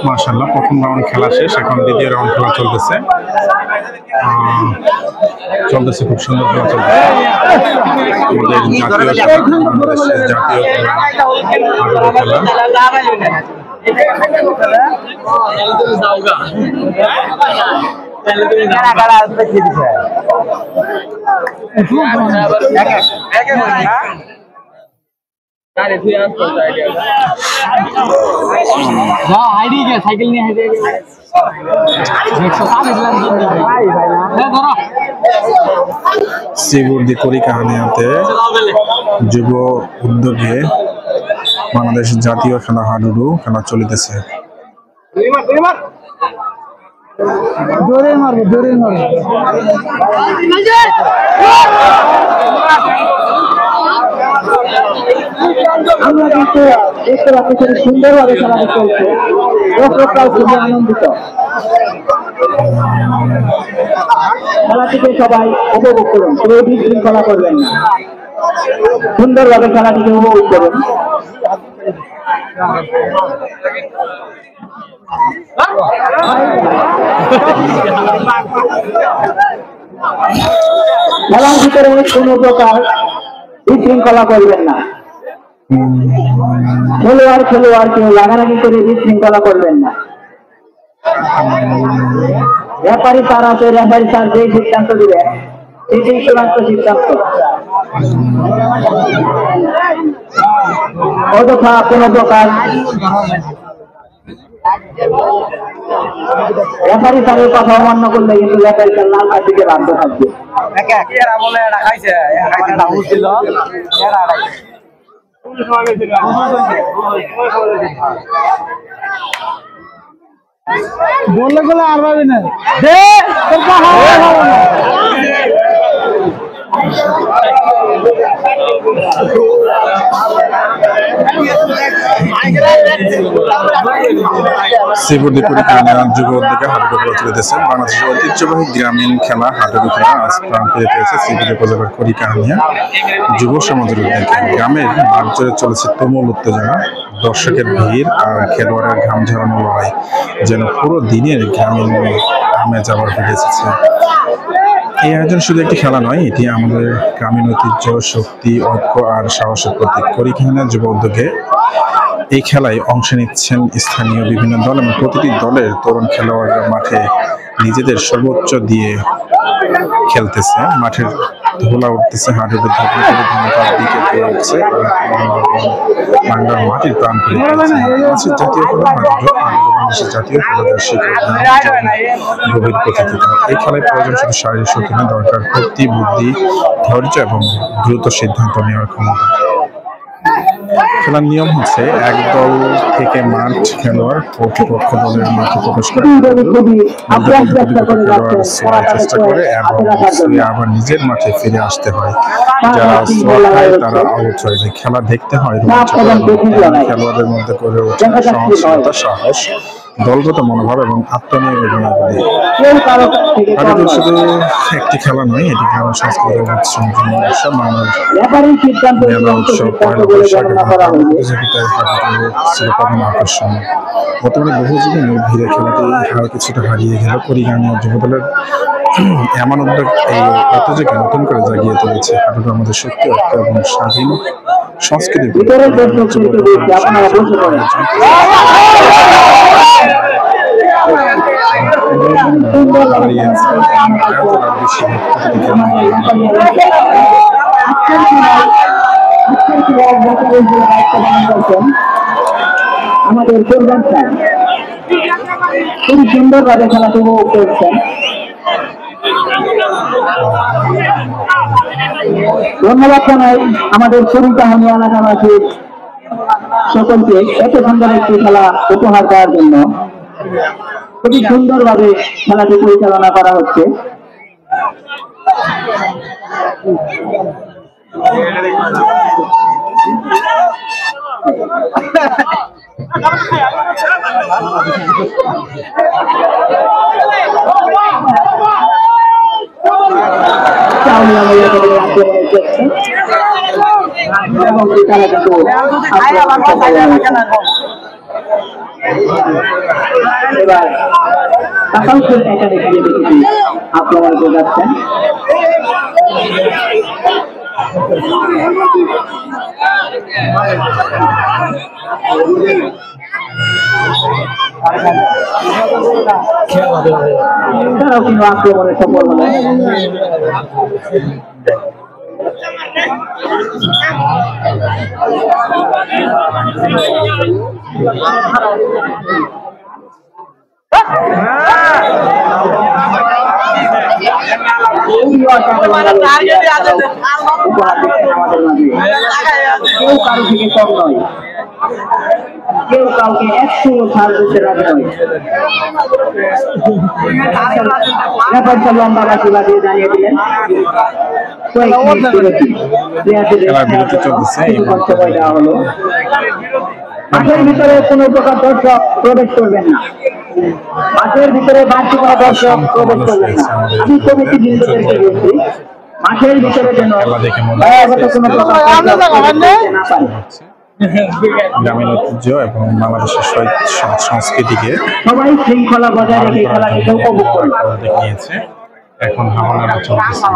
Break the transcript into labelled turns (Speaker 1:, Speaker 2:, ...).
Speaker 1: মাশাআল্লাহ প্রথম রাউন্ড খেলা শেষ, এখন দ্বিতীয় রাউন্ড খেলা চলতেছে। খুব সুন্দর খেলা চলতেছে। আমাদের জাতীয় খেলা, বাংলাদেশের জাতীয় খেলা, শ্রীবর্দী করিকাহানিয়াতে যুব উদ্যোগে বাংলাদেশ জাতীয় খেলা হাডুডু খেলা চলিতেছে।
Speaker 2: আমরা কিন্তু দেখতে পাচ্ছি খুব সুন্দরভাবে খেলাটি চলছে, দর্শকরাও খুবই আনন্দিত। খেলাটিকে সবাই উপভোগ করুন, কেউ বিশৃঙ্খলা করবেন না, সুন্দরভাবে খেলাটিকে উপভোগ করুন। খেলার ভিতরে কোন প্রকার বিশৃঙ্খলা করবেন না, খেলোয়াড় কেউ লাগালাগি করে বিশৃঙ্খলা করবেন না। রেফারি স্যার আছে, রেফারি স্যার যে সিদ্ধান্ত দিবেন সেটাই চূড়ান্ত সিদ্ধান্ত। অযথা কোন প্রকার রেফারি স্যারের কথা অমান্য করলে কিন্তু রেফারি স্যার লাল কার্ড দিতে বাধ্য থাকবে। বললে গেলে আর পাবি না।
Speaker 1: শ্রীবর্দী করিকাহানিয়া যুব উদ্যোগে হাডুডু খেলা চলিতেছে। বাংলাদেশের ঐতিহ্যবাহী গ্রামীণ খেলা হাডুডু খেলা আজ প্রাণ ফিরে পেয়েছে শ্রীবর্দী উপজেলার করিকাহানিয়া যুব সমাজের উদ্যোগে। গ্রামের মাঠ জুড়ে চলেছে তুমুল উত্তেজনা, দর্শকের ভিড় আর খেলোয়াড়ের ঘাম ঝরানো লড়াই যেন পুরো দিনের গ্রামীণ আমেজ আবার ফিরে এসেছে। এই আয়োজন শুধু একটি খেলা নয়, এটি আমাদের গ্রামীণ ঐতিহ্য, শক্তি, ঐক্য আর সাহসের প্রতীক। করিকাহানিয়া যুব উদ্যোগে এই খেলায় অংশ নিচ্ছেন স্থানীয় বিভিন্ন দল এবং প্রতিটি দলের তরুণ খেলোয়াড়রা মাঠে নিজেদের সর্বোচ্চ দিয়ে খেলতেছে। মাঠের ধুলা উঠতেছে, হাডুডু দিকে উঠছে, বাংলার মাটির প্রাণ ফিরে পেয়েছে। জাতীয় খেলা হাডুডু বাংলাদেশের জাতীয় খেলাদের গভীর প্রতিযোগিতা। এই খেলায় প্রয়োজন শুধু শারীরিক শক্তি না, দরকার শক্তি, বুদ্ধি, ধৈর্য এবং দ্রুত সিদ্ধান্ত নেওয়ার ক্ষমতা। খেলার নিয়ম হচ্ছে এক দল থেকে মাঠ খেলোয়াড় প্রতিপক্ষ দলের মাঠে প্রবেশ করে চেষ্টা করে এবং আবার নিজের মাঠে ফিরে আসতে হয়। যারা তারা আউট হয়ে যায়। খেলা দেখতে হয় খেলোয়াড়দের মধ্যে গড়ে ওঠে সহনশীলতা, সাহস, দলগত মনোভাব এবং আত্মনিয়োগের শুধু একটি খেলা নয়, এটি গ্রামের সংস্কৃতির উৎসব। মেলা উৎসব, পয়লা বৈশাখ এবং প্রতিযোগিতায় হাডুডু ছিল প্রধান আকর্ষণ। বর্তমানে বহু জীবনের ভিড়ে খেলাটি কিছুটা হারিয়ে গেল। করিকাহানিয়া যুব দলের এমন উদ্যোগ এই ঐতিহ্যকে নতুন করে জাগিয়ে তুলেছে। হাডুডু আমাদের শক্তি, ঐক্য এবং স্বাধীন সংস্কৃতি।
Speaker 2: আমাদের প্রধান স্যার খুব সুন্দরভাবে খেলাটি উপভোগ করছেন। ধন্যবাদ জানাই আমাদের করিকাহানিয়া এলাকাবাসীর সকলকে এত সুন্দর একটি খেলা উপহার দেওয়ার জন্য। খুবই সুন্দরভাবে খেলাটি পরিচালনা করা হচ্ছে। এবং এবার আকাঙ্ক্ষের একাডেমি ব্যক্তি আক্রমণ করে যাচ্ছেন। তারাও কিন্তু আক্রমণে সফল হলেন। কেউ কারো থেকে কম নয়, কেউ কাউকে 100 ছাড় দিতে রাজি নয়। লম্বা বাসি বাজিয়ে জানিয়ে দিলেন
Speaker 1: খেলার বিরতি চলতেছে।
Speaker 2: সময় দেওয়া হলো। মাঠের ভিতরে কোনো প্রকার দর্শক প্রবেশ করবেন না, মাঠের ভিতরে বাড়তি কোনো দর্শক প্রবেশ করবেন না। আমি কমিটি বৃন্দদেরকে বলছি মাঠের ভিতরে যেন দয়াগত কোনো প্রকার না পারে।
Speaker 1: গ্রামীণ ঐতিহ্য এবং বাংলাদেশের সংস্কৃতিকে
Speaker 2: সবাই শৃঙ্খলা বজায় রেখে খেলাটিকে উপভোগ করেন।
Speaker 1: দেখিয়েছে। এখন হামলা চলতেছে।